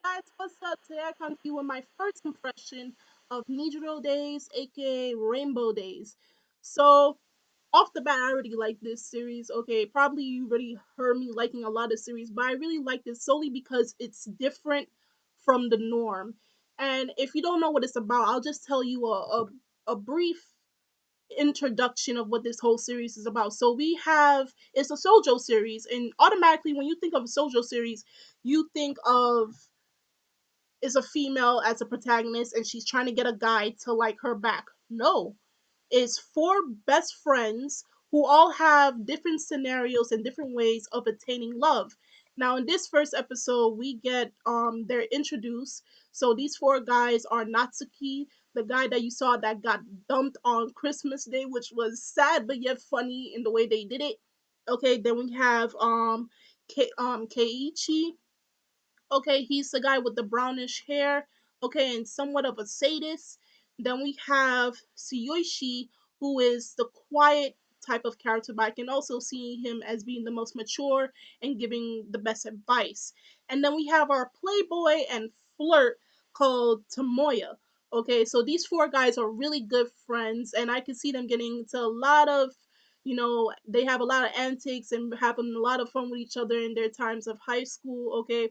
guys, what's up? Today I come to you with my first impression of Nijiiro Days, aka Rainbow Days. So, off the bat, I already like this series. Okay, probably you already heard me liking a lot of series, but I really like this solely because it's different from the norm. And if you don't know what it's about, I'll just tell you a brief introduction of what this whole series is about. So we have it's a sojo series, and automatically when you think of a sojo series, you think of is a female as a protagonist and she's trying to get a guy to like her back. No, it's four best friends who all have different scenarios and different ways of attaining love. Now in this first episode we get they're introduced. So these four guys are Natsuki, the guy that you saw that got dumped on Christmas Day, which was sad but yet funny in the way they did it. Okay, then we have Keiichi. Okay, he's the guy with the brownish hair. Okay, and somewhat of a sadist. Then we have Tsuyoshi, who is the quiet type of character, but I can also see him as being the most mature and giving the best advice. And then we have our playboy and flirt called Tomoya. Okay, so these four guys are really good friends, and I can see them getting into a lot of, they have a lot of antics and having a lot of fun with each other in their times of high school. Okay,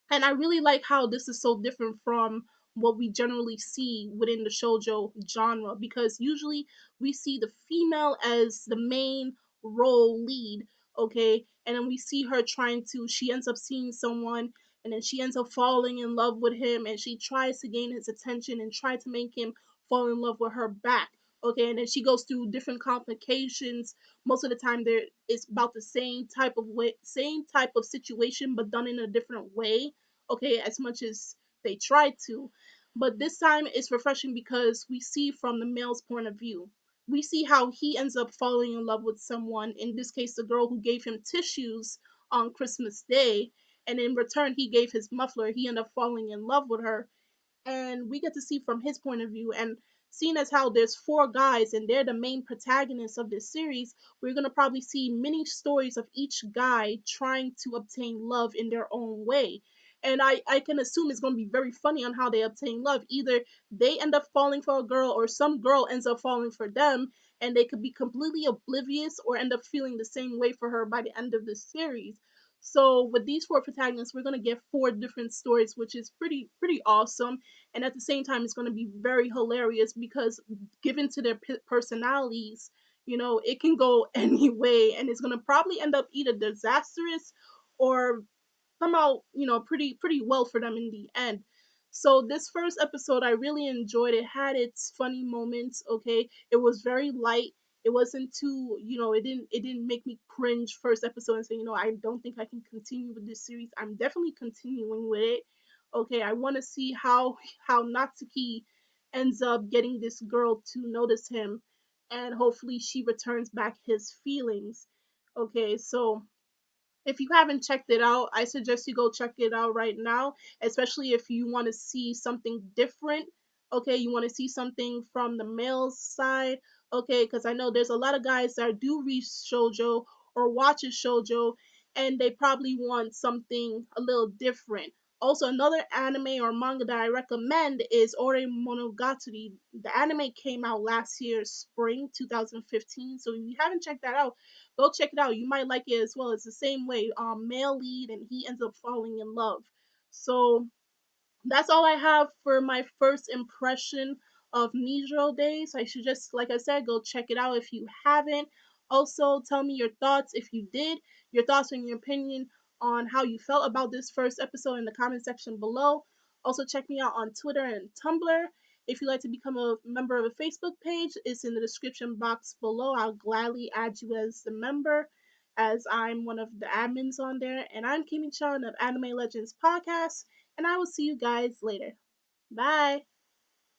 and I really like how this is so different from what we generally see within the shoujo genre, because usually we see the female as the main role lead, okay? And then we see her trying to, she ends up seeing someone and then she ends up falling in love with him and she tries to gain his attention and try to make him fall in love with her back. Okay, and then she goes through different complications. Most of the time there it's about the same type of way, same type of situation but done in a different way, okay, as much as they try to. But this time it's refreshing because we see from the male's point of view. We see how he ends up falling in love with someone, in this case, the girl who gave him tissues on Christmas Day. And in return, he gave his muffler. He ended up falling in love with her, and we get to see from his point of view. And seeing as how there's four guys and they're the main protagonists of this series, we're going to probably see many stories of each guy trying to obtain love in their own way. And I can assume it's going to be very funny on how they obtain love. Either they end up falling for a girl or some girl ends up falling for them, and they could be completely oblivious or end up feeling the same way for her by the end of the series. So with these four protagonists, we're gonna get four different stories, which is pretty awesome, and at the same time it's going to be very hilarious because given to their personalities, it can go any way, and it's going to probably end up either disastrous or come out, pretty well for them in the end. So this first episode I really enjoyed. It had its funny moments, okay? It was very light. It wasn't too, it didn't make me cringe first episode and say, I don't think I can continue with this series. I'm definitely continuing with it. Okay, I want to see how Natsuki ends up getting this girl to notice him, and hopefully she returns back his feelings. Okay, so if you haven't checked it out, I suggest you go check it out right now, especially if you want to see something different. Okay, you want to see something from the male side. Okay, because I know there's a lot of guys that do read shoujo or watches shoujo, and they probably want something a little different. Also, another anime or manga that I recommend is Ore Monogatari. The anime came out last year, spring 2015. So if you haven't checked that out, go check it out. You might like it as well. It's the same way. Male lead and he ends up falling in love. So that's all I have for my first impression of Nijiiro Days. I should just, like I said, go check it out if you haven't. Also, tell me your thoughts if you did, your thoughts and your opinion on how you felt about this first episode in the comment section below. Also, check me out on Twitter and Tumblr. If you'd like to become a member of a Facebook page, it's in the description box below. I'll gladly add you as a member, as I'm one of the admins on there. And I'm Kimi Chan of Anime Legends Podcast, and I will see you guys later. Bye.